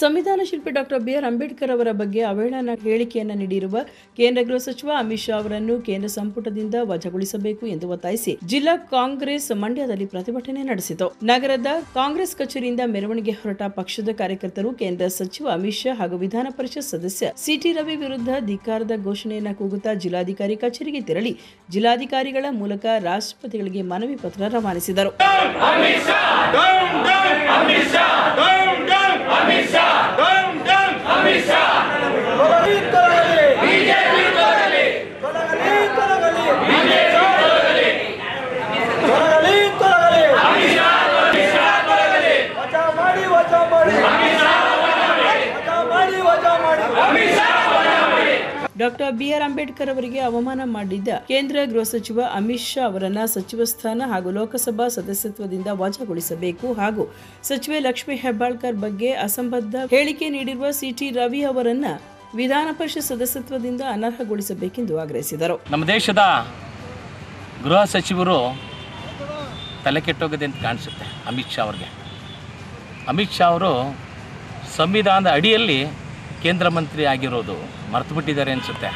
ಸಂವಿಧಾನ ಶಿಲ್ಪಿ doctor B R Ambedkar ಅವರ ಬಗ್ಗೆ ಅವಹೇಳನ ಹೇಳಿಕೆಯನ್ನು ನೀಡಿರುವ ಕೇಂದ್ರ ಗೃಹ ಸಚಿವ ಅಮಿತ್ ಶಾ ಅವರನ್ನು ಕೇಂದ್ರ ಸಂಪುಟದಿಂದ ವಜಾಗೊಳಿಸಬೇಕು ಎಂದು ಒತ್ತಾಯಿಸಿ ಜಿಲ್ಲಾ ಕಾಂಗ್ರೆಸ್ ಮಂಡ್ಯದಲ್ಲಿ ಪ್ರತಿಭಟನೆ ನಡೆಸಿತು. ನಗರದ ಕಾಂಗ್ರೆಸ್ ಕಚೇರಿಯಿಂದ ಮೆರವಣಿಗೆ ಹೊರಟ ಪಕ್ಷದ ಕಾರ್ಯಕರ್ತರು ಕೇಂದ್ರ ಸಚಿವ ಅಮಿತ್ ಶಾ ಹಾಗೂ ವಿಧಾನ ಪರಿಷತ್ ಸದಸ್ಯ ಸಿಟಿ ರವಿ ವಿರುದ್ಧ ಧಿಕ್ಕಾರದ ಘೋಷಣೆಯನ್ನು ಕೂಗುತ್ತಾ ಜಿಲ್ಲಾಧಿಕಾರಿ ಕಚೇರಿಗೆ ತೆರಳಿ ಜಿಲ್ಲಾಧಿಕಾರಿಗಳ ಮೂಲಕ ರಾಷ್ಟ್ರಪತಿಗಳಿಗೆ ಮನವಿ ಪತ್ರ ರವಾನಿಸಿದರು. ಡಾಕ್ಟರ್ ಬಿಆರ್ ಅಂಬೇಡ್ಕರ್ ಅವರಿಗೆ ಅವಮಾನ ಮಾಡಿದ್ದ ಕೇಂದ್ರ ಗೃಹ ಸಚಿವ ಅಮಿತ್ ಶಾ ಅವರನ್ನ ಸಚಿವ ಸ್ಥಾನ ಹಾಗೂ ಲೋಕಸಭಾ ಸದಸ್ಯತ್ವದಿಂದ ವಜಾಗೊಳಿಸಬೇಕು ಹಾಗೂ ಸಚಿವೆ ಲಕ್ಷ್ಮೀ ಹೆಬ್ಬಾಳ್ಕರ್ ಬಗ್ಗೆ ಅಸಂಬದ್ಧ ಹೇಳಿಕೆ ನೀಡಿರುವ ಸಿಟಿ ರವಿ ಅವರನ್ನ ವಿಧಾನ ಪರಿಷತ್ ಸದಸ್ಯತ್ವದಿಂದ ಅನರ್ಹಗೊಳಿಸಬೇಕೆಂದು ಆಗ್ರಹಿಸಿದರು. ನಮ್ಮ ದೇಶದ ಗೃಹ ಸಚಿವರು ತಲೆ ಕೆಟ್ಟೋಗಿದೆ ಅಂತ ಕಾಣಿಸುತ್ತೆ. ಅಮಿತ್ ಶಾ ಅವರಿಗೆ ಅಮಿತ್ ಶಾ ಅವರು ಸಂವಿಧಾನದ ಅಡಿಯಲ್ಲಿ ಕೇಂದ್ರ ಮಂತ್ರಿ ಆಗಿರೋದು ಮರೆತು ಬಿಟ್ಟಿದ್ದಾರೆ ಅನಿಸುತ್ತೆ.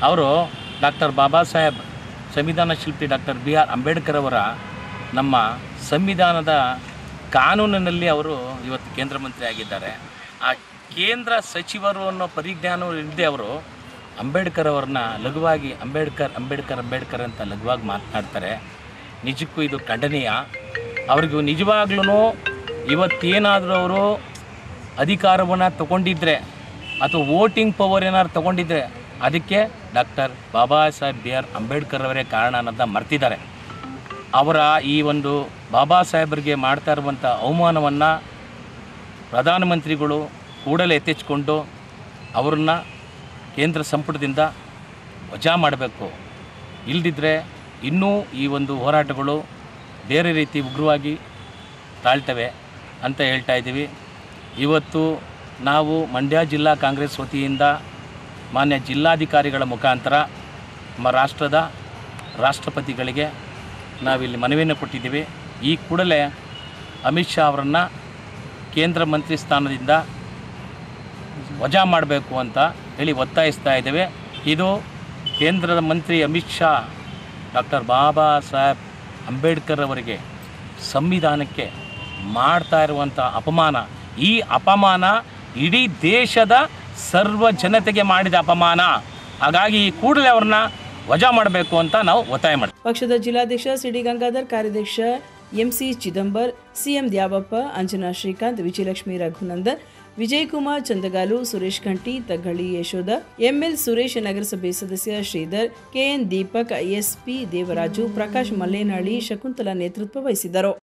ಅವರು ಡಾಕ್ಟರ್ ಬಾಬಾ ಸಾಹೇಬ್ ಸಂವಿಧಾನ ಶಿಲ್ಪಿ ಡಾಕ್ಟರ್ ಬಿಆರ್ ಅಂಬೇಡ್ಕರ್ ಅವರ ನಮ್ಮ ಸಂವಿಧಾನದ ಕಾನೂನಿನಲ್ಲಿ ಅವರು ಇವತ್ತು ಕೇಂದ್ರ ಮಂತ್ರಿ ಆಗಿದ್ದಾರೆ. ಆ ಕೇಂದ್ರ ಸಚಿವರು ಅನ್ನೋ ಪರಿಜ್ಞಾನ ಇಲ್ಲದೆ ಅವರು ಅಂಬೇಡ್ಕರ್ ಅವ್ರನ್ನ ಲಘುವಾಗಿ ಅಂಬೇಡ್ಕರ್ ಅಂತ ಲಘುವಾಗಿ ಮಾತನಾಡ್ತಾರೆ. ನಿಜಕ್ಕೂ ಇದು ಖಂಡನೀಯ. ಅವ್ರಿಗೂ ನಿಜವಾಗ್ಲೂ ಇವತ್ತೇನಾದರೂ ಅವರು ಅಧಿಕಾರವನ್ನು ತಗೊಂಡಿದ್ದರೆ ಅಥವಾ ವೋಟಿಂಗ್ ಪವರ್ ಏನಾದ್ರು ತಗೊಂಡಿದ್ದರೆ ಅದಕ್ಕೆ doctor Baba Saheb B R Ambedkar ಅವರೇ ಕಾರಣ ಅನ್ನೋದನ್ನ ಮರ್ತಿದ್ದಾರೆ. ಅವರ ಈ ಒಂದು ಬಾಬಾ ಸಾಹೇಬರಿಗೆ ಮಾಡ್ತಾ ಇರುವಂಥ ಅವಮಾನವನ್ನು ಪ್ರಧಾನಮಂತ್ರಿಗಳು ಕೂಡಲೇ ಎತ್ತೆಚ್ಚಿಕೊಂಡು ಅವ್ರನ್ನ ಕೇಂದ್ರ ಸಂಪುಟದಿಂದ ವಜಾ ಮಾಡಬೇಕು. ಇಲ್ಲದಿದ್ದರೆ ಇನ್ನೂ ಈ ಒಂದು ಹೋರಾಟಗಳು ಬೇರೆ ರೀತಿ ಉಗ್ರವಾಗಿ ತಾಳ್ತವೆ ಅಂತ ಹೇಳ್ತಾ ಇದ್ದೀವಿ. ಇವತ್ತು ನಾವು ಮಂಡ್ಯ ಜಿಲ್ಲಾ ಕಾಂಗ್ರೆಸ್ ವತಿಯಿಂದ ಮಾನ್ಯ ಜಿಲ್ಲಾಧಿಕಾರಿಗಳ ಮುಖಾಂತರ ನಮ್ಮ ರಾಷ್ಟ್ರದ ರಾಷ್ಟ್ರಪತಿಗಳಿಗೆ ನಾವಿಲ್ಲಿ ಮನವಿಯನ್ನು ಕೊಟ್ಟಿದ್ದೀವಿ. ಈ ಕೂಡಲೇ ಅಮಿತ್ ಶಾ ಅವರನ್ನು ಕೇಂದ್ರ ಮಂತ್ರಿ ಸ್ಥಾನದಿಂದ ವಜಾ ಮಾಡಬೇಕು ಅಂತ ಹೇಳಿ ಒತ್ತಾಯಿಸ್ತಾ ಇದ್ದೇವೆ. ಇದು ಕೇಂದ್ರದ ಮಂತ್ರಿ ಅಮಿತ್ ಶಾ ಡಾಕ್ಟರ್ ಬಾಬಾ ಸಾಹೇಬ್ ಅಂಬೇಡ್ಕರ್ ಅವರಿಗೆ ಸಂವಿಧಾನಕ್ಕೆ ಮಾಡ್ತಾ ಇರುವಂಥ ಅಪಮಾನ. ಈ ಅಪಮಾನ ಇಡೀ ದೇಶದ ಸರ್ವ ಜನತೆಗೆ ಮಾಡಿದ ಅಪಮಾನ. ಹಾಗಾಗಿ ಕೂಡಲೇ ಅವ್ರನ್ನ ವಜಾ ಮಾಡಬೇಕು ಅಂತ ನಾವು ಒತ್ತಾಯ ಮಾಡ್ತೀವಿ. ಪಕ್ಷದ ಜಿಲ್ಲಾಧ್ಯಕ್ಷ ಸಿಡಿ ಗಂಗಾಧರ್, ಕಾರ್ಯಾಧ್ಯಕ್ಷ MC Chidambar, CM Dyavappa, Anjana Srikanth, Vijayalakshmi Raghunandan, Vijayakumar Chandagalu, Suresh Kanthi, Taggali Yashoda, ML Suresh, ನಗರಸಭೆ ಸದಸ್ಯ ಶ್ರೀಧರ್, ಕೆಎನ್ ದೀಪಕ್, ಎಸ್ಪಿ ದೇವರಾಜು, ಪ್ರಕಾಶ್ ಮಲ್ಲೇನಹಳ್ಳಿ, ಶಕುಂತಲಾ ನೇತೃತ್ವ ವಹಿಸಿದ್ದರು.